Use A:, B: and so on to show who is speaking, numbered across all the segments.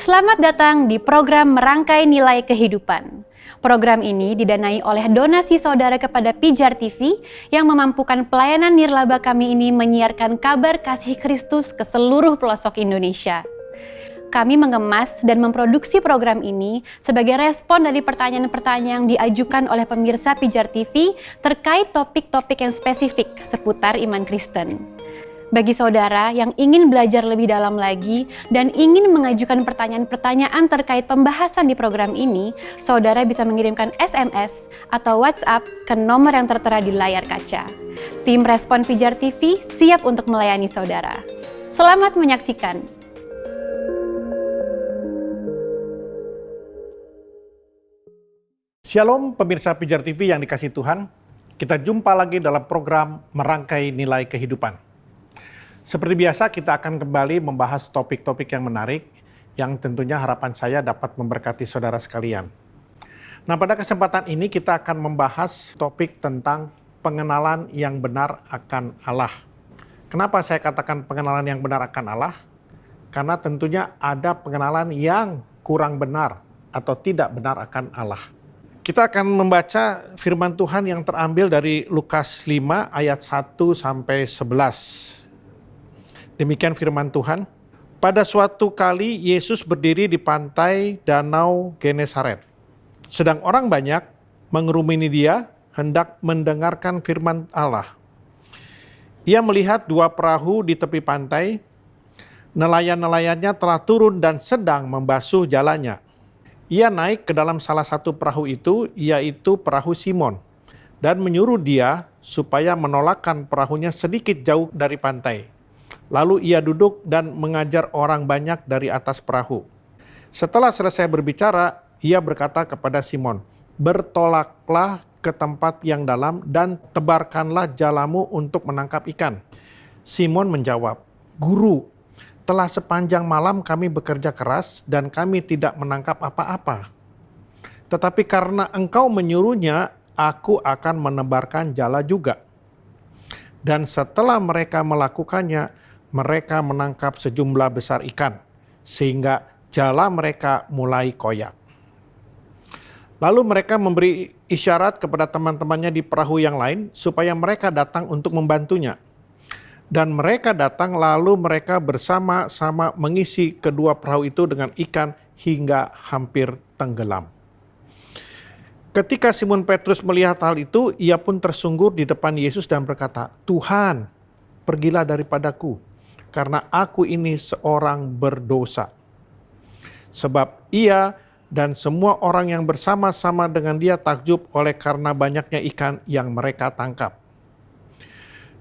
A: Selamat datang di program Merangkai Nilai Kehidupan. Program ini didanai oleh donasi saudara kepada Pijar TV yang memampukan pelayanan nirlaba kami ini menyiarkan kabar kasih Kristus ke seluruh pelosok Indonesia. Kami mengemas dan memproduksi program ini sebagai respon dari pertanyaan-pertanyaan yang diajukan oleh pemirsa Pijar TV terkait topik-topik yang spesifik seputar iman Kristen. Bagi saudara yang ingin belajar lebih dalam lagi dan ingin mengajukan pertanyaan-pertanyaan terkait pembahasan di program ini, saudara bisa mengirimkan SMS atau WhatsApp ke nomor yang tertera di layar kaca. Tim Respon Pijar TV siap untuk melayani saudara. Selamat menyaksikan.
B: Shalom pemirsa Pijar TV yang dikasihi Tuhan. Kita jumpa lagi dalam program Merangkai Nilai Kehidupan. Seperti biasa kita akan kembali membahas topik-topik yang menarik yang tentunya harapan saya dapat memberkati saudara sekalian. Nah, pada kesempatan ini kita akan membahas topik tentang pengenalan yang benar akan Allah. Kenapa saya katakan pengenalan yang benar akan Allah? Karena tentunya ada pengenalan yang kurang benar atau tidak benar akan Allah. Kita akan membaca firman Tuhan yang terambil dari Lukas 5 ayat 1 sampai 11. Demikian firman Tuhan. Pada suatu kali Yesus berdiri di pantai Danau Genesaret. Sedang orang banyak mengerumuni dia hendak mendengarkan firman Allah. Ia melihat dua perahu di tepi pantai. Nelayan-nelayannya telah turun dan sedang membasuh jalannya. Ia naik ke dalam salah satu perahu itu, yaitu perahu Simon, dan menyuruh dia supaya menolakkan perahunya sedikit jauh dari pantai. Lalu ia duduk dan mengajar orang banyak dari atas perahu. Setelah selesai berbicara, ia berkata kepada Simon, "Bertolaklah ke tempat yang dalam dan tebarkanlah jalamu untuk menangkap ikan." Simon menjawab, "Guru, telah sepanjang malam kami bekerja keras dan kami tidak menangkap apa-apa. Tetapi karena engkau menyuruhnya, aku akan menebarkan jala juga." Dan setelah mereka melakukannya, mereka menangkap sejumlah besar ikan, sehingga jala mereka mulai koyak. Lalu mereka memberi isyarat kepada teman-temannya di perahu yang lain, supaya mereka datang untuk membantunya. Dan mereka datang, lalu mereka bersama-sama mengisi kedua perahu itu dengan ikan hingga hampir tenggelam. Ketika Simon Petrus melihat hal itu, ia pun tersungkur di depan Yesus dan berkata, "Tuhan, pergilah daripadaku, karena aku ini seorang berdosa." Sebab ia dan semua orang yang bersama-sama dengan dia takjub oleh karena banyaknya ikan yang mereka tangkap.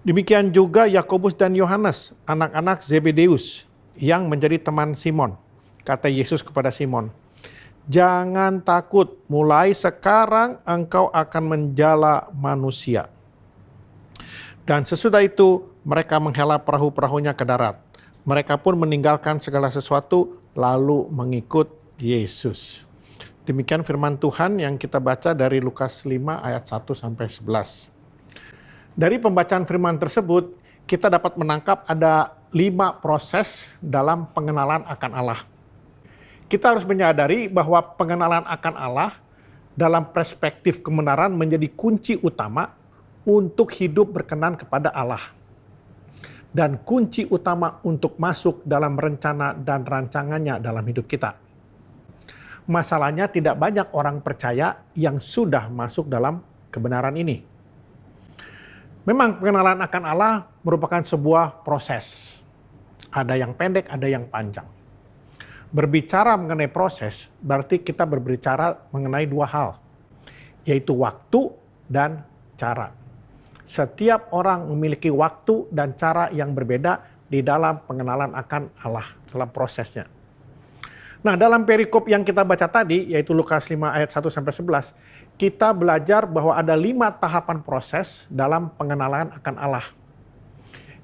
B: Demikian juga Yakobus dan Yohanes, anak-anak Zebedeus, yang menjadi teman Simon. Kata Yesus kepada Simon, "Jangan takut, mulai sekarang engkau akan menjala manusia." Dan sesudah itu mereka menghela perahu-perahunya ke darat. Mereka pun meninggalkan segala sesuatu lalu mengikut Yesus. Demikian firman Tuhan yang kita baca dari Lukas 5 ayat 1 sampai 11. Dari pembacaan firman tersebut kita dapat menangkap ada 5 proses dalam pengenalan akan Allah. Kita harus menyadari bahwa pengenalan akan Allah dalam perspektif kebenaran menjadi kunci utama untuk hidup berkenan kepada Allah. Dan kunci utama untuk masuk dalam rencana dan rancangannya dalam hidup kita. Masalahnya tidak banyak orang percaya yang sudah masuk dalam kebenaran ini. Memang pengenalan akan Allah merupakan sebuah proses. Ada yang pendek, ada yang panjang. Berbicara mengenai proses, berarti kita berbicara mengenai dua hal, yaitu waktu dan cara. Setiap orang memiliki waktu dan cara yang berbeda di dalam pengenalan akan Allah, dalam prosesnya. Nah, dalam perikop yang kita baca tadi, yaitu Lukas 5 ayat 1 sampai 11, kita belajar bahwa ada 5 tahapan proses dalam pengenalan akan Allah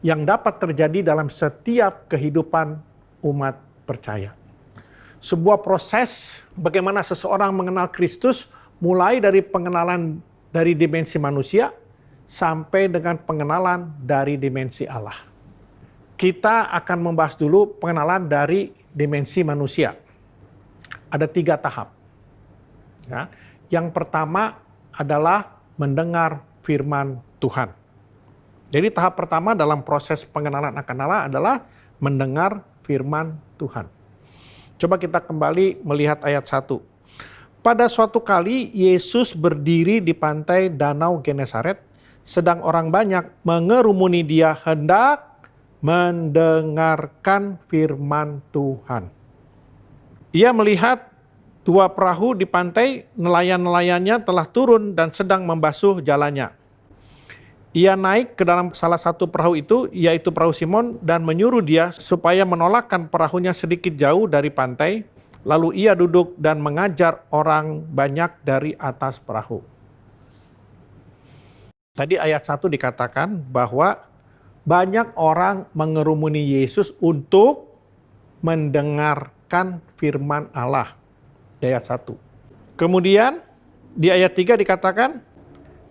B: yang dapat terjadi dalam setiap kehidupan umat percaya. Sebuah proses bagaimana seseorang mengenal Kristus mulai dari pengenalan dari dimensi manusia sampai dengan pengenalan dari dimensi Allah. Kita akan membahas dulu pengenalan dari dimensi manusia. Ada 3 tahap. Ya. Yang pertama adalah mendengar firman Tuhan. Jadi tahap pertama dalam proses pengenalan akan Allah adalah mendengar firman Tuhan. Coba kita kembali melihat ayat 1. Pada suatu kali Yesus berdiri di pantai Danau Genesaret, sedang orang banyak mengerumuni dia hendak mendengarkan firman Tuhan. Ia melihat 2 perahu di pantai, nelayan-nelayannya telah turun dan sedang membasuh jalannya. Ia naik ke dalam salah satu perahu itu, yaitu perahu Simon, dan menyuruh dia supaya menolakkan perahunya sedikit jauh dari pantai. Lalu ia duduk dan mengajar orang banyak dari atas perahu. Tadi ayat 1 dikatakan bahwa banyak orang mengerumuni Yesus untuk mendengarkan firman Allah. Di ayat 1. Kemudian di ayat 3 dikatakan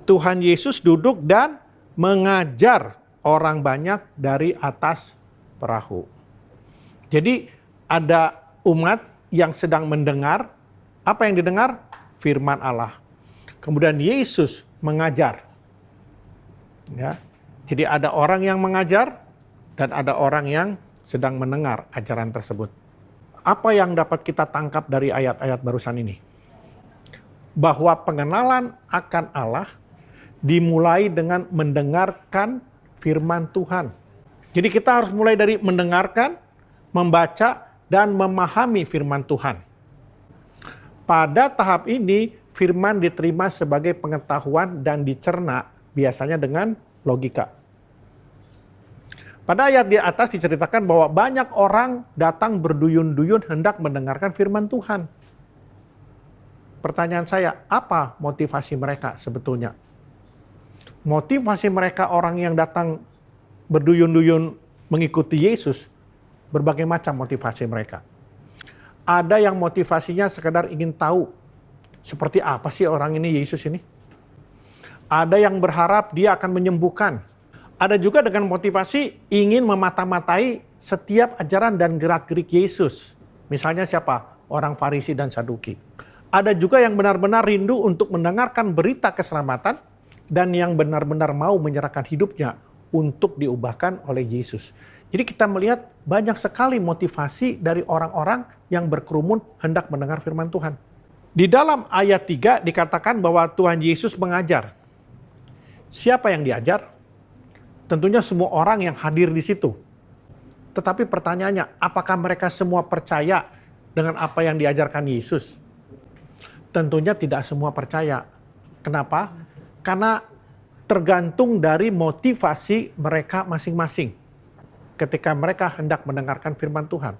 B: Tuhan Yesus duduk dan mengajar orang banyak dari atas perahu. Jadi ada umat yang sedang mendengar. Apa yang didengar? Firman Allah. Kemudian Yesus mengajar. Ya. Jadi ada orang yang mengajar dan ada orang yang sedang mendengar ajaran tersebut. Apa yang dapat kita tangkap dari ayat-ayat barusan ini? Bahwa pengenalan akan Allah dimulai dengan mendengarkan firman Tuhan. Jadi kita harus mulai dari mendengarkan, membaca, dan memahami firman Tuhan. Pada tahap ini, firman diterima sebagai pengetahuan dan dicerna biasanya dengan logika. Pada ayat di atas diceritakan bahwa banyak orang datang berduyun-duyun hendak mendengarkan firman Tuhan. Pertanyaan saya, apa motivasi mereka sebetulnya? Motivasi mereka orang yang datang berduyun-duyun mengikuti Yesus, berbagai macam motivasi mereka. Ada yang motivasinya sekedar ingin tahu seperti apa sih orang ini Yesus ini. Ada yang berharap dia akan menyembuhkan. Ada juga dengan motivasi ingin memata-matai setiap ajaran dan gerak-gerik Yesus. Misalnya siapa? Orang Farisi dan Saduki. Ada juga yang benar-benar rindu untuk mendengarkan berita keselamatan dan yang benar-benar mau menyerahkan hidupnya untuk diubahkan oleh Yesus. Jadi kita melihat banyak sekali motivasi dari orang-orang yang berkerumun hendak mendengar firman Tuhan. Di dalam ayat 3 dikatakan bahwa Tuhan Yesus mengajar. Siapa yang diajar? Tentunya semua orang yang hadir di situ. Tetapi pertanyaannya, apakah mereka semua percaya dengan apa yang diajarkan Yesus? Tentunya tidak semua percaya. Kenapa? Karena tergantung dari motivasi mereka masing-masing. Ketika mereka hendak mendengarkan firman Tuhan.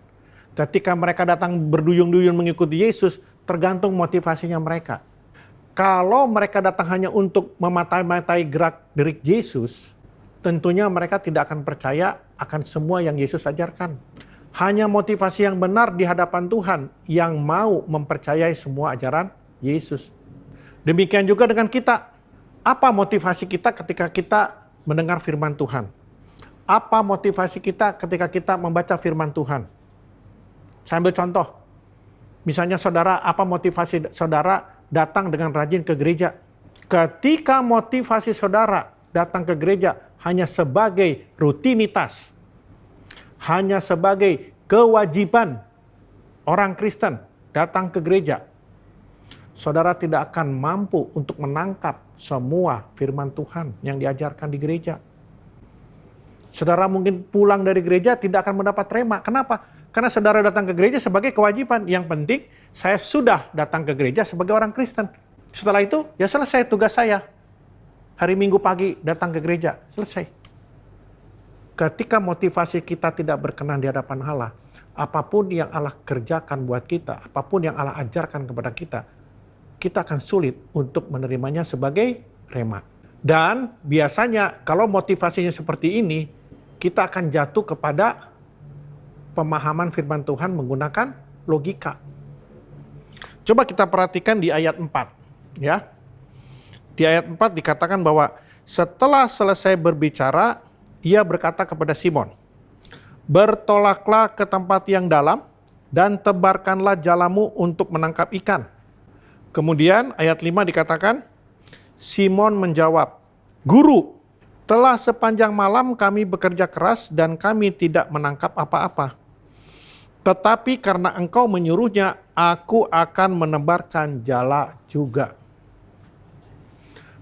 B: Ketika mereka datang berduyun-duyun mengikuti Yesus, tergantung motivasinya mereka. Kalau mereka datang hanya untuk memata-matai gerak-gerik Yesus, tentunya mereka tidak akan percaya akan semua yang Yesus ajarkan. Hanya motivasi yang benar di hadapan Tuhan yang mau mempercayai semua ajaran Yesus. Demikian juga dengan kita. Apa motivasi kita ketika kita mendengar firman Tuhan? Apa motivasi kita ketika kita membaca firman Tuhan? Saya ambil contoh. Misalnya saudara, apa motivasi saudara datang dengan rajin ke gereja? Ketika motivasi saudara datang ke gereja hanya sebagai rutinitas, hanya sebagai kewajiban orang Kristen datang ke gereja, saudara tidak akan mampu untuk menangkap semua firman Tuhan yang diajarkan di gereja. Saudara mungkin pulang dari gereja tidak akan mendapat rema. Kenapa? Karena saudara datang ke gereja sebagai kewajiban. Yang penting saya sudah datang ke gereja sebagai orang Kristen. Setelah itu ya selesai tugas saya. Hari Minggu pagi datang ke gereja. Selesai. Ketika motivasi kita tidak berkenan di hadapan Allah, apapun yang Allah kerjakan buat kita, apapun yang Allah ajarkan kepada kita, kita akan sulit untuk menerimanya sebagai rema. Dan biasanya kalau motivasinya seperti ini, kita akan jatuh kepada pemahaman firman Tuhan menggunakan logika. Coba kita perhatikan di ayat 4. Ya. Di ayat 4 dikatakan bahwa setelah selesai berbicara, ia berkata kepada Simon, "Bertolaklah ke tempat yang dalam dan tebarkanlah jalamu untuk menangkap ikan. Kemudian ayat 5 dikatakan, Simon menjawab, Guru, telah sepanjang malam kami bekerja keras dan kami tidak menangkap apa-apa. Tetapi karena engkau menyuruhnya, aku akan menebarkan jala juga.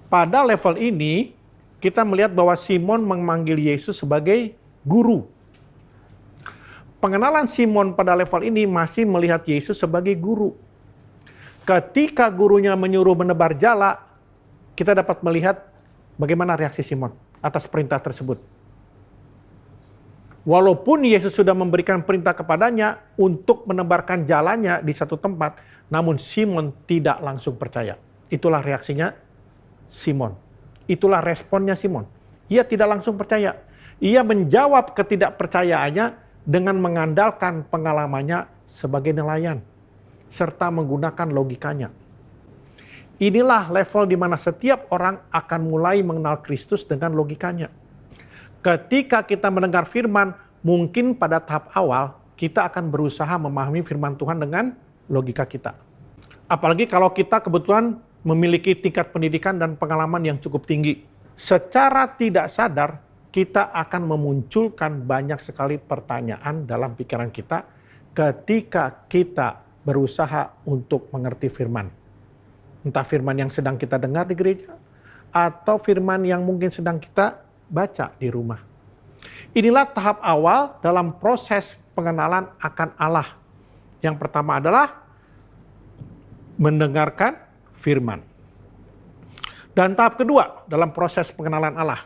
B: Pada level ini, kita melihat bahwa Simon memanggil Yesus sebagai guru. Pengenalan Simon pada level ini masih melihat Yesus sebagai guru. Ketika gurunya menyuruh menebar jala, kita dapat melihat bagaimana reaksi Simon atas perintah tersebut. Walaupun Yesus sudah memberikan perintah kepadanya untuk menebarkan jalannya di satu tempat, namun Simon tidak langsung percaya. Itulah reaksinya Simon. Itulah responnya Simon. Ia tidak langsung percaya. Ia menjawab ketidakpercayaannya dengan mengandalkan pengalamannya sebagai nelayan, serta menggunakan logikanya. Inilah level di mana setiap orang akan mulai mengenal Kristus dengan logikanya. Ketika kita mendengar firman, mungkin pada tahap awal kita akan berusaha memahami firman Tuhan dengan logika kita. Apalagi kalau kita kebetulan memiliki tingkat pendidikan dan pengalaman yang cukup tinggi. Secara tidak sadar, kita akan memunculkan banyak sekali pertanyaan dalam pikiran kita ketika kita berusaha untuk mengerti firman. Entah firman yang sedang kita dengar di gereja, atau firman yang mungkin sedang kita baca di rumah. Inilah tahap awal dalam proses pengenalan akan Allah. Yang pertama adalah mendengarkan firman. Dan tahap kedua dalam proses pengenalan Allah,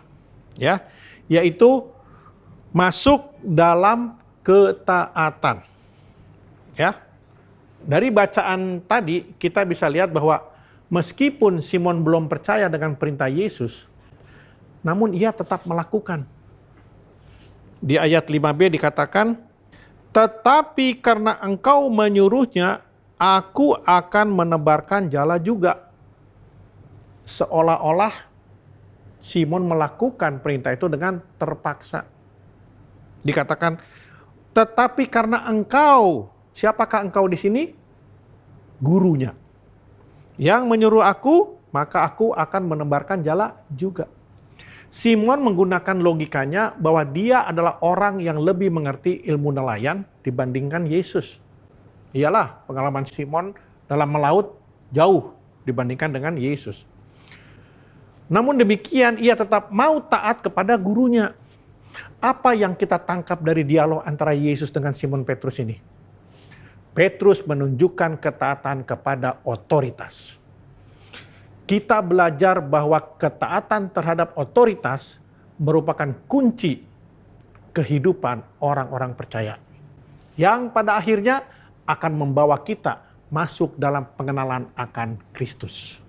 B: yaitu masuk dalam ketaatan. Dari bacaan tadi kita bisa lihat bahwa meskipun Simon belum percaya dengan perintah Yesus, namun ia tetap melakukan. Di ayat 5b dikatakan, tetapi karena engkau menyuruhnya, aku akan menebarkan jala juga. Seolah-olah Simon melakukan perintah itu dengan terpaksa. Dikatakan, tetapi karena engkau, siapakah engkau di sini? Gurunya. Yang menyuruh aku, maka aku akan menebarkan jala juga. Simon menggunakan logikanya bahwa dia adalah orang yang lebih mengerti ilmu nelayan dibandingkan Yesus. Iyalah pengalaman Simon dalam melaut jauh dibandingkan dengan Yesus. Namun demikian ia tetap mau taat kepada gurunya. Apa yang kita tangkap dari dialog antara Yesus dengan Simon Petrus ini? Petrus menunjukkan ketaatan kepada otoritas. Kita belajar bahwa ketaatan terhadap otoritas merupakan kunci kehidupan orang-orang percaya. Yang pada akhirnya akan membawa kita masuk dalam pengenalan akan Kristus.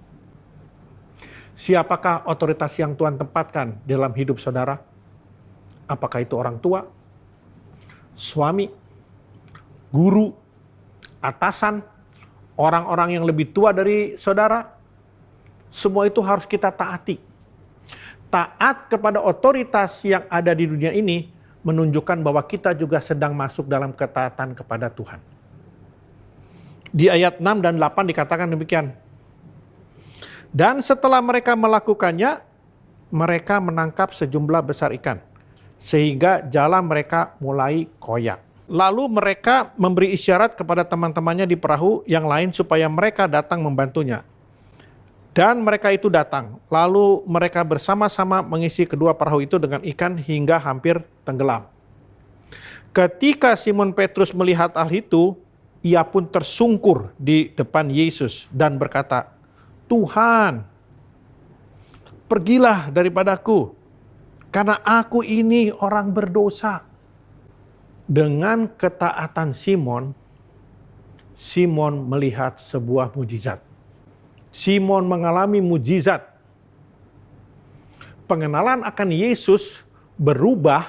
B: Siapakah otoritas yang Tuhan tempatkan dalam hidup saudara? Apakah itu orang tua, suami, guru, atasan, orang-orang yang lebih tua dari saudara? Semua itu harus kita taati. Taat kepada otoritas yang ada di dunia ini menunjukkan bahwa kita juga sedang masuk dalam ketaatan kepada Tuhan. Di ayat 6 dan 8 dikatakan demikian. Dan setelah mereka melakukannya, mereka menangkap sejumlah besar ikan, sehingga jala mereka mulai koyak. Lalu mereka memberi isyarat kepada teman-temannya di perahu yang lain supaya mereka datang membantunya. Dan mereka itu datang, lalu mereka bersama-sama mengisi kedua perahu itu dengan ikan hingga hampir tenggelam. Ketika Simon Petrus melihat hal itu, ia pun tersungkur di depan Yesus dan berkata, Tuhan, pergilah daripadaku, karena aku ini orang berdosa. Dengan ketaatan Simon, Simon melihat sebuah mujizat. Simon mengalami mujizat. Pengenalan akan Yesus berubah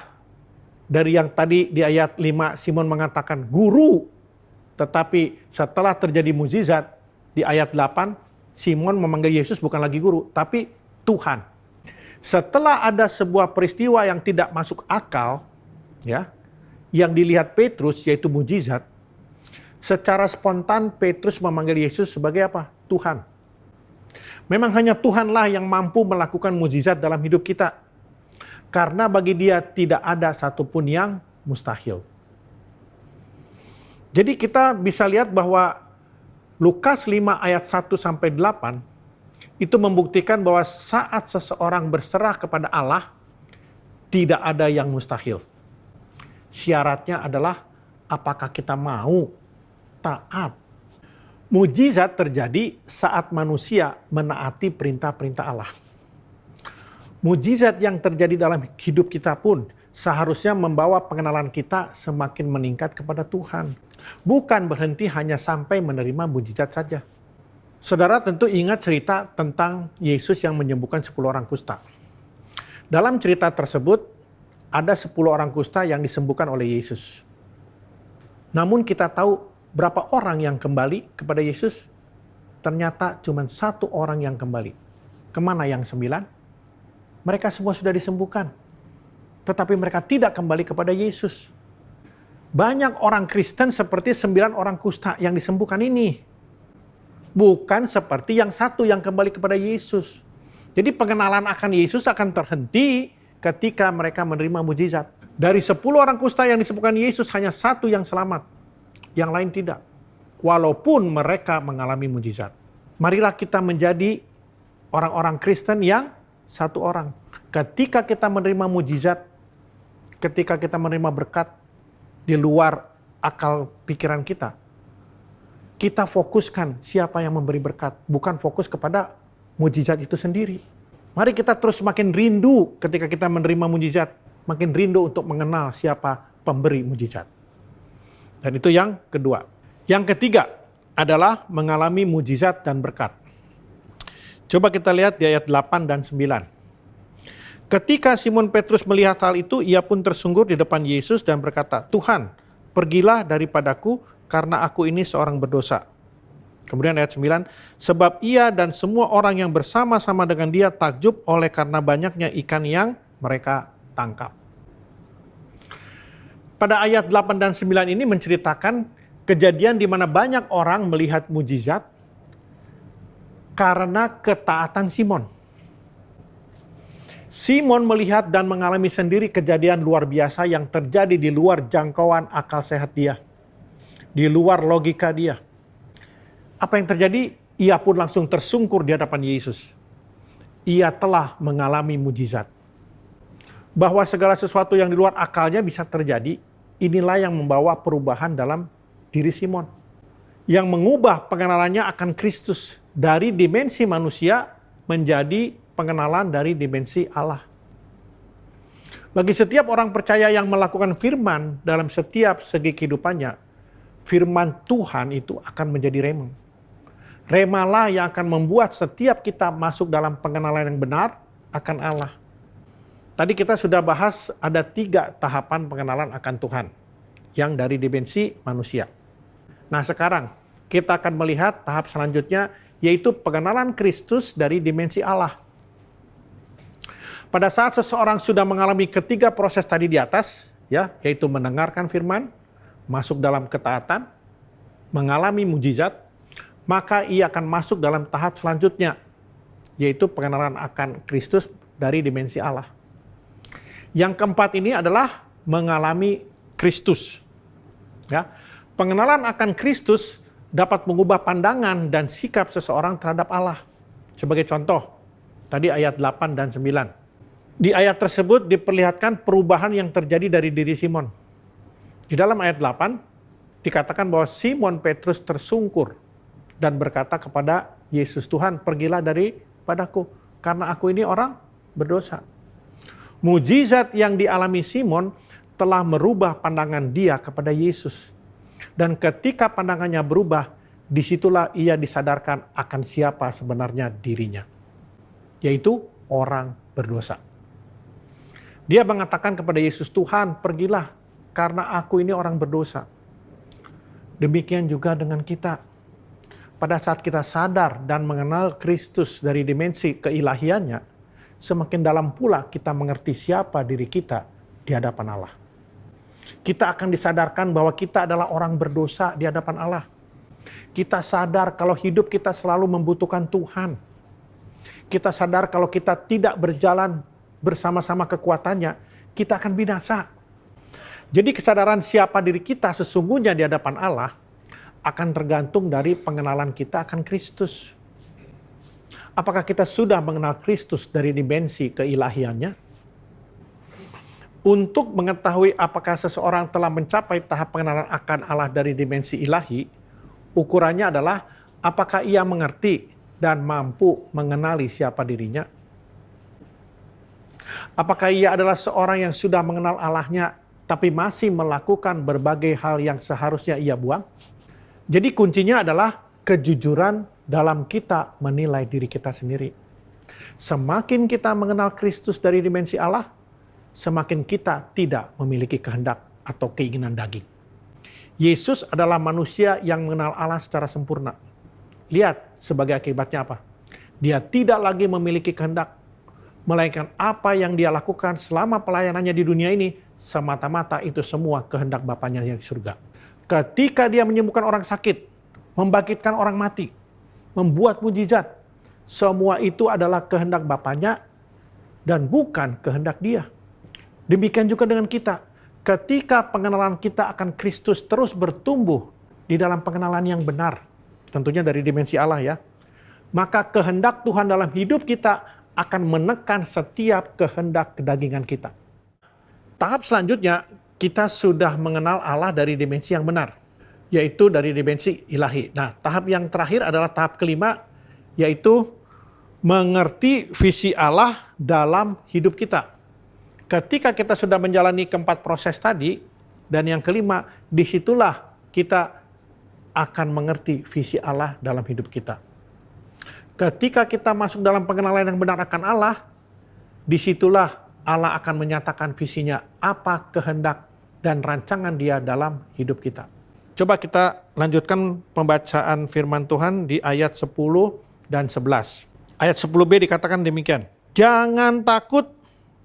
B: dari yang tadi di ayat 5 Simon mengatakan guru. Tetapi setelah terjadi mujizat di ayat 8 Simon memanggil Yesus bukan lagi guru tapi Tuhan. Setelah ada sebuah peristiwa yang tidak masuk akal yang dilihat Petrus yaitu mujizat, Secara spontan Petrus memanggil Yesus sebagai apa? Tuhan. Memang hanya Tuhanlah yang mampu melakukan mukjizat dalam hidup kita. Karena bagi Dia tidak ada satupun yang mustahil. Jadi kita bisa lihat bahwa Lukas 5 ayat 1 sampai 8 itu membuktikan bahwa saat seseorang berserah kepada Allah, tidak ada yang mustahil. Syaratnya adalah apakah kita mau taat. Mujizat terjadi saat manusia menaati perintah-perintah Allah. Mujizat yang terjadi dalam hidup kita pun seharusnya membawa pengenalan kita semakin meningkat kepada Tuhan. Bukan berhenti hanya sampai menerima mujizat saja. Saudara tentu ingat cerita tentang Yesus yang menyembuhkan 10 orang kusta. Dalam cerita tersebut, ada 10 orang kusta yang disembuhkan oleh Yesus. Namun kita tahu berapa orang yang kembali kepada Yesus? Ternyata cuma 1 orang yang kembali. Kemana yang 9? Mereka semua sudah disembuhkan. Tetapi mereka tidak kembali kepada Yesus. Banyak orang Kristen seperti 9 orang kusta yang disembuhkan ini. Bukan seperti yang 1 yang kembali kepada Yesus. Jadi pengenalan akan Yesus akan terhenti ketika mereka menerima mujizat. Dari 10 orang kusta yang disembuhkan Yesus, hanya 1 yang selamat. Yang lain tidak. Walaupun mereka mengalami mujizat. Marilah kita menjadi orang-orang Kristen yang 1 orang. Ketika kita menerima mujizat, ketika kita menerima berkat di luar akal pikiran kita, kita fokuskan siapa yang memberi berkat, bukan fokus kepada mujizat itu sendiri. Mari kita terus makin rindu ketika kita menerima mujizat, makin rindu untuk mengenal siapa pemberi mujizat. Dan itu yang kedua. Yang ketiga adalah mengalami mujizat dan berkat. Coba kita lihat di ayat 8 dan 9. Ketika Simon Petrus melihat hal itu, ia pun tersungkur di depan Yesus dan berkata, "Tuhan, pergilah daripadaku karena aku ini seorang berdosa." Kemudian ayat 9, sebab ia dan semua orang yang bersama-sama dengan dia takjub oleh karena banyaknya ikan yang mereka tangkap. Pada ayat 8 dan 9 ini menceritakan kejadian di mana banyak orang melihat mujizat karena ketaatan Simon. Simon melihat dan mengalami sendiri kejadian luar biasa yang terjadi di luar jangkauan akal sehat dia. Di luar logika dia. Apa yang terjadi? Ia pun langsung tersungkur di hadapan Yesus. Ia telah mengalami mujizat. Bahwa segala sesuatu yang di luar akalnya bisa terjadi, inilah yang membawa perubahan dalam diri Simon. Yang mengubah pengenalannya akan Kristus dari dimensi manusia menjadi pengenalan dari dimensi Allah. Bagi setiap orang percaya yang melakukan firman dalam setiap segi kehidupannya, firman Tuhan itu akan menjadi rema. Remalah yang akan membuat setiap kita masuk dalam pengenalan yang benar akan Allah. Tadi kita sudah bahas ada 3 tahapan pengenalan akan Tuhan yang dari dimensi manusia. Nah sekarang kita akan melihat tahap selanjutnya, yaitu pengenalan Kristus dari dimensi Allah. Pada saat seseorang sudah mengalami ketiga proses tadi di atas, ya, yaitu mendengarkan firman, masuk dalam ketaatan, mengalami mujizat, maka ia akan masuk dalam tahap selanjutnya, yaitu pengenalan akan Kristus dari dimensi Allah. Yang keempat ini adalah mengalami Kristus. Ya, pengenalan akan Kristus dapat mengubah pandangan dan sikap seseorang terhadap Allah. Sebagai contoh, tadi ayat 8 dan 9. Di ayat tersebut diperlihatkan perubahan yang terjadi dari diri Simon. Di dalam ayat 8 dikatakan bahwa Simon Petrus tersungkur dan berkata kepada Yesus, "Tuhan, pergilah daripadaku karena aku ini orang berdosa." Mujizat yang dialami Simon telah merubah pandangan dia kepada Yesus. Dan ketika pandangannya berubah, disitulah ia disadarkan akan siapa sebenarnya dirinya, yaitu orang berdosa. Dia mengatakan kepada Yesus, "Tuhan, pergilah karena aku ini orang berdosa." Demikian juga dengan kita. Pada saat kita sadar dan mengenal Kristus dari dimensi keilahiannya, semakin dalam pula kita mengerti siapa diri kita di hadapan Allah. Kita akan disadarkan bahwa kita adalah orang berdosa di hadapan Allah. Kita sadar kalau hidup kita selalu membutuhkan Tuhan. Kita sadar kalau kita tidak berjalan bersama-sama kekuatannya, kita akan binasa. Jadi kesadaran siapa diri kita sesungguhnya di hadapan Allah akan tergantung dari pengenalan kita akan Kristus. Apakah kita sudah mengenal Kristus dari dimensi keilahiannya? Untuk mengetahui apakah seseorang telah mencapai tahap pengenalan akan Allah dari dimensi ilahi, ukurannya adalah apakah ia mengerti dan mampu mengenali siapa dirinya. Apakah ia adalah seorang yang sudah mengenal Allahnya tapi masih melakukan berbagai hal yang seharusnya ia buang? Jadi kuncinya adalah kejujuran dalam kita menilai diri kita sendiri. Semakin kita mengenal Kristus dari dimensi Allah, semakin kita tidak memiliki kehendak atau keinginan daging. Yesus adalah manusia yang mengenal Allah secara sempurna. Lihat sebagai akibatnya apa? Dia tidak lagi memiliki kehendak, melainkan apa yang dia lakukan selama pelayanannya di dunia ini, semata-mata itu semua kehendak Bapanya yang di surga. Ketika dia menyembuhkan orang sakit, membangkitkan orang mati, membuat mujizat, semua itu adalah kehendak Bapanya dan bukan kehendak dia. Demikian juga dengan kita. Ketika pengenalan kita akan Kristus terus bertumbuh di dalam pengenalan yang benar, tentunya dari dimensi Allah ya, maka kehendak Tuhan dalam hidup kita akan menekan setiap kehendak kedagingan kita. Tahap selanjutnya, kita sudah mengenal Allah dari dimensi yang benar, yaitu dari dimensi ilahi. Nah, tahap yang terakhir adalah tahap kelima, yaitu mengerti visi Allah dalam hidup kita. Ketika kita sudah menjalani keempat proses tadi, dan yang kelima, disitulah kita akan mengerti visi Allah dalam hidup kita. Ketika kita masuk dalam pengenalan yang benar akan Allah, disitulah Allah akan menyatakan visinya, apa kehendak dan rancangan dia dalam hidup kita. Coba kita lanjutkan pembacaan firman Tuhan di ayat 10 dan 11. Ayat 10b dikatakan demikian. Jangan takut,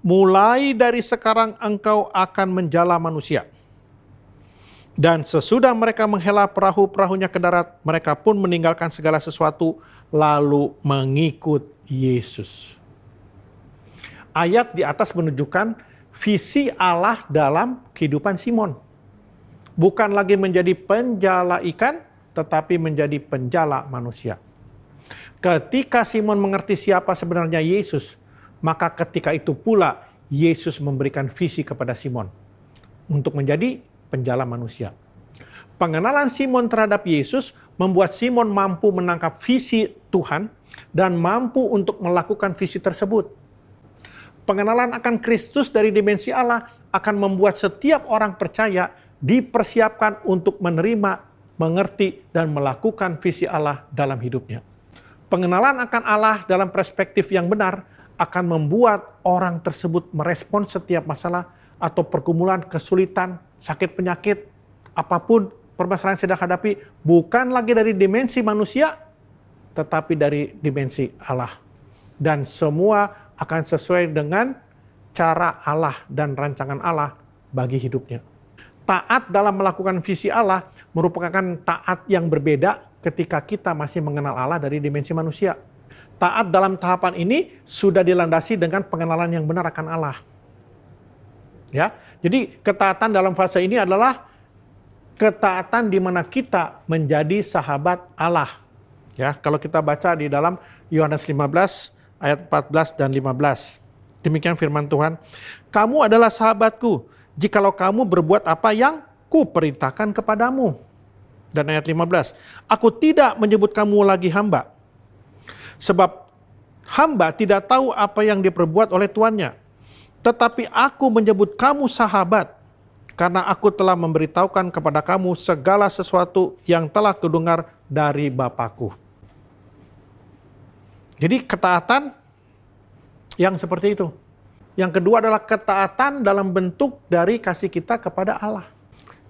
B: mulai dari sekarang engkau akan menjala manusia. Dan sesudah mereka menghela perahu-perahunya ke darat, mereka pun meninggalkan segala sesuatu, lalu mengikut Yesus. Ayat di atas menunjukkan visi Allah dalam kehidupan Simon. Bukan lagi menjadi penjala ikan, tetapi menjadi penjala manusia. Ketika Simon mengerti siapa sebenarnya Yesus, maka ketika itu pula Yesus memberikan visi kepada Simon untuk menjadi penjala manusia. Pengenalan Simon terhadap Yesus membuat Simon mampu menangkap visi Tuhan dan mampu untuk melakukan visi tersebut. Pengenalan akan Kristus dari dimensi Allah akan membuat setiap orang percaya dipersiapkan untuk menerima, mengerti, dan melakukan visi Allah dalam hidupnya. Pengenalan akan Allah dalam perspektif yang benar akan membuat orang tersebut merespon setiap masalah atau pergumulan, kesulitan, sakit penyakit, apapun permasalahan yang sedang hadapi, bukan lagi dari dimensi manusia, tetapi dari dimensi Allah. Dan semua akan sesuai dengan cara Allah dan rancangan Allah bagi hidupnya. Taat dalam melakukan visi Allah merupakan taat yang berbeda ketika kita masih mengenal Allah dari dimensi manusia. Taat dalam tahapan ini sudah dilandasi dengan pengenalan yang benar akan Allah. Ya, jadi ketaatan dalam fase ini adalah ketaatan di mana kita menjadi sahabat Allah. Ya, kalau kita baca di dalam Yohanes 15 ayat 14 dan 15. Demikian firman Tuhan, "Kamu adalah sahabatku jikalau kamu berbuat apa yang kuperintahkan kepadamu." Dan ayat 15, "Aku tidak menyebut kamu lagi hamba, sebab hamba tidak tahu apa yang diperbuat oleh tuannya. Tetapi aku menyebut kamu sahabat, karena aku telah memberitahukan kepada kamu segala sesuatu yang telah kudengar dari Bapa-Ku." Jadi ketaatan yang seperti itu. Yang kedua adalah ketaatan dalam bentuk dari kasih kita kepada Allah.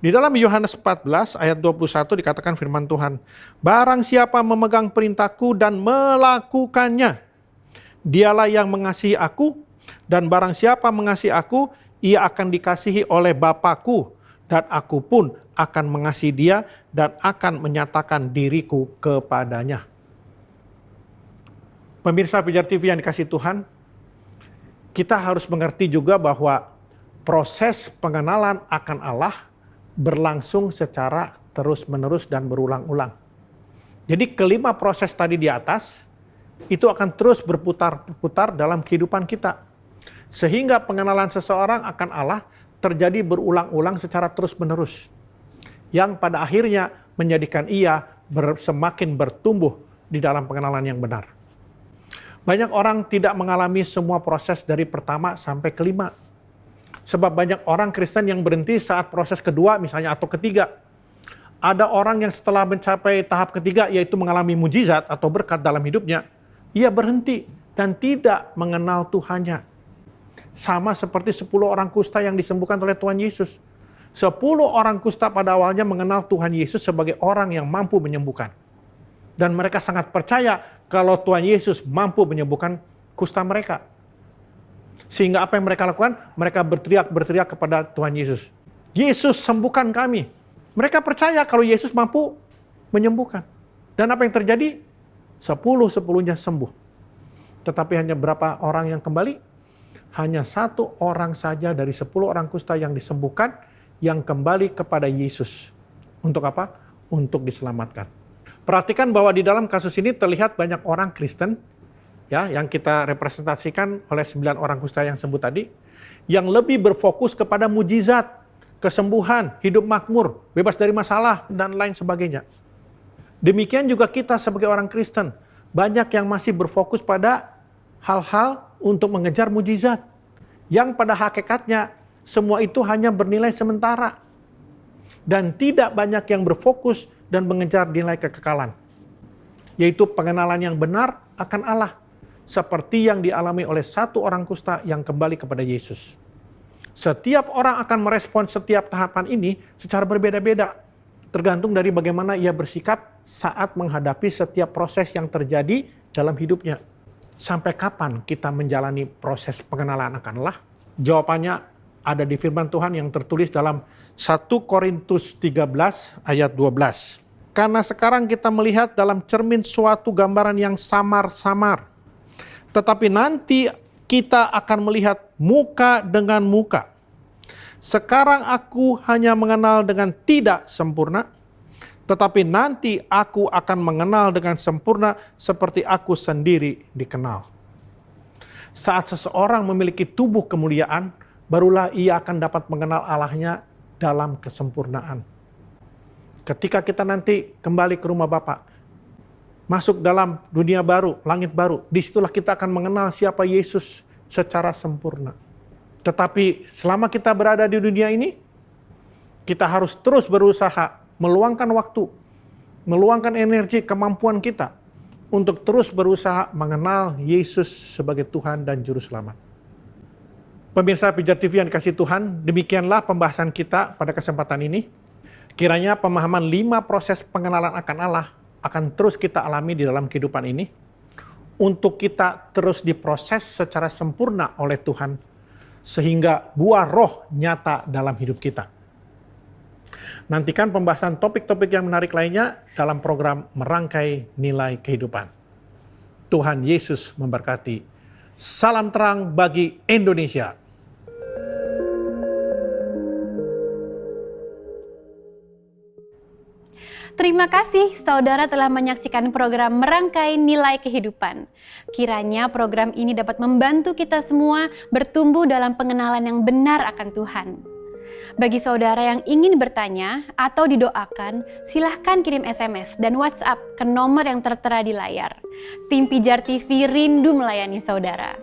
B: Di dalam Yohanes 14 ayat 21 dikatakan firman Tuhan, "Barang siapa memegang perintahku dan melakukannya, dialah yang mengasihi aku, dan barang siapa mengasihi aku, ia akan dikasihi oleh Bapa-Ku, dan aku pun akan mengasihi dia dan akan menyatakan diriku kepadanya. Pemirsa Pijar TV yang dikasihi Tuhan, kita harus mengerti juga bahwa proses pengenalan akan Allah berlangsung secara terus-menerus dan berulang-ulang. Jadi kelima proses tadi di atas itu akan terus berputar-putar dalam kehidupan kita. Sehingga pengenalan seseorang akan Allah terjadi berulang-ulang secara terus-menerus. Yang pada akhirnya menjadikan ia semakin bertumbuh di dalam pengenalan yang benar. Banyak orang tidak mengalami semua proses dari pertama sampai kelima. Sebab banyak orang Kristen yang berhenti saat proses kedua misalnya atau ketiga. Ada orang yang setelah mencapai tahap ketiga yaitu mengalami mujizat atau berkat dalam hidupnya, ia berhenti dan tidak mengenal Tuhannya. Sama seperti 10 orang kusta yang disembuhkan oleh Tuhan Yesus. 10 orang kusta pada awalnya mengenal Tuhan Yesus sebagai orang yang mampu menyembuhkan. Dan mereka sangat percaya kalau Tuhan Yesus mampu menyembuhkan kusta mereka. Sehingga apa yang mereka lakukan? Mereka berteriak kepada Tuhan Yesus. Yesus, sembuhkan kami. Mereka percaya kalau Yesus mampu menyembuhkan. Dan apa yang terjadi? 10-10-nya sembuh. Tetapi hanya berapa orang yang kembali? Hanya 1 orang saja dari 10 orang kusta yang disembuhkan yang kembali kepada Yesus. Untuk apa? Untuk diselamatkan. Perhatikan bahwa di dalam kasus ini terlihat banyak orang Kristen ya yang kita representasikan oleh 9 orang kusta yang sembuh tadi yang lebih berfokus kepada mujizat, kesembuhan, hidup makmur, bebas dari masalah dan lain sebagainya. Demikian juga kita sebagai orang Kristen, banyak yang masih berfokus pada hal-hal untuk mengejar mujizat yang pada hakikatnya semua itu hanya bernilai sementara dan tidak banyak yang berfokus dan mengejar nilai kekekalan, yaitu pengenalan yang benar akan Allah, seperti yang dialami oleh 1 orang kusta yang kembali kepada Yesus. Setiap orang akan merespon setiap tahapan ini secara berbeda-beda, tergantung dari bagaimana ia bersikap saat menghadapi setiap proses yang terjadi dalam hidupnya. Sampai kapan kita menjalani proses pengenalan akan Allah? Jawabannya ada di firman Tuhan yang tertulis dalam 1 Korintus 13 ayat 12. Karena sekarang kita melihat dalam cermin suatu gambaran yang samar-samar. Tetapi nanti kita akan melihat muka dengan muka. Sekarang aku hanya mengenal dengan tidak sempurna. Tetapi nanti aku akan mengenal dengan sempurna seperti aku sendiri dikenal. Saat seseorang memiliki tubuh kemuliaan, barulah ia akan dapat mengenal Allahnya dalam kesempurnaan. Ketika kita nanti kembali ke rumah Bapa, masuk dalam dunia baru, langit baru, disitulah kita akan mengenal siapa Yesus secara sempurna. Tetapi selama kita berada di dunia ini, kita harus terus berusaha meluangkan waktu, meluangkan energi, kemampuan kita untuk terus berusaha mengenal Yesus sebagai Tuhan dan Juru Selamat. Pemirsa Pijar TV yang dikasihi Tuhan, demikianlah pembahasan kita pada kesempatan ini. Kiranya pemahaman 5 proses pengenalan akan Allah akan terus kita alami di dalam kehidupan ini, untuk kita terus diproses secara sempurna oleh Tuhan, sehingga buah roh nyata dalam hidup kita. Nantikan pembahasan topik-topik yang menarik lainnya dalam program Merangkai Nilai Kehidupan. Tuhan Yesus memberkati. Salam terang bagi Indonesia.
A: Terima kasih saudara telah menyaksikan program Merangkai Nilai Kehidupan. Kiranya program ini dapat membantu kita semua bertumbuh dalam pengenalan yang benar akan Tuhan. Bagi saudara yang ingin bertanya atau didoakan, silahkan kirim SMS dan WhatsApp ke nomor yang tertera di layar. Tim Pijar TV rindu melayani saudara.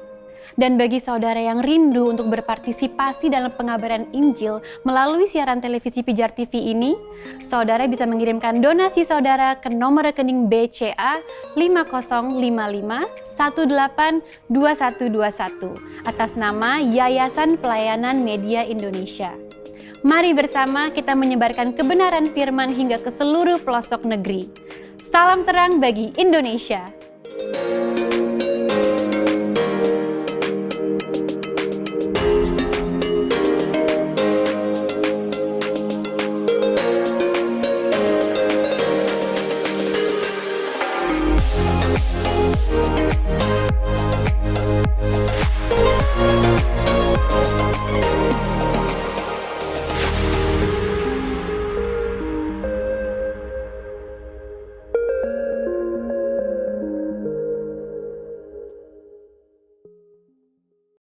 A: Dan bagi saudara yang rindu untuk berpartisipasi dalam pengabaran Injil melalui siaran televisi Pijar TV ini, saudara bisa mengirimkan donasi saudara ke nomor rekening BCA 5055182121 atas nama Yayasan Pelayanan Media Indonesia. Mari bersama kita menyebarkan kebenaran firman hingga ke seluruh pelosok negeri. Salam terang bagi Indonesia.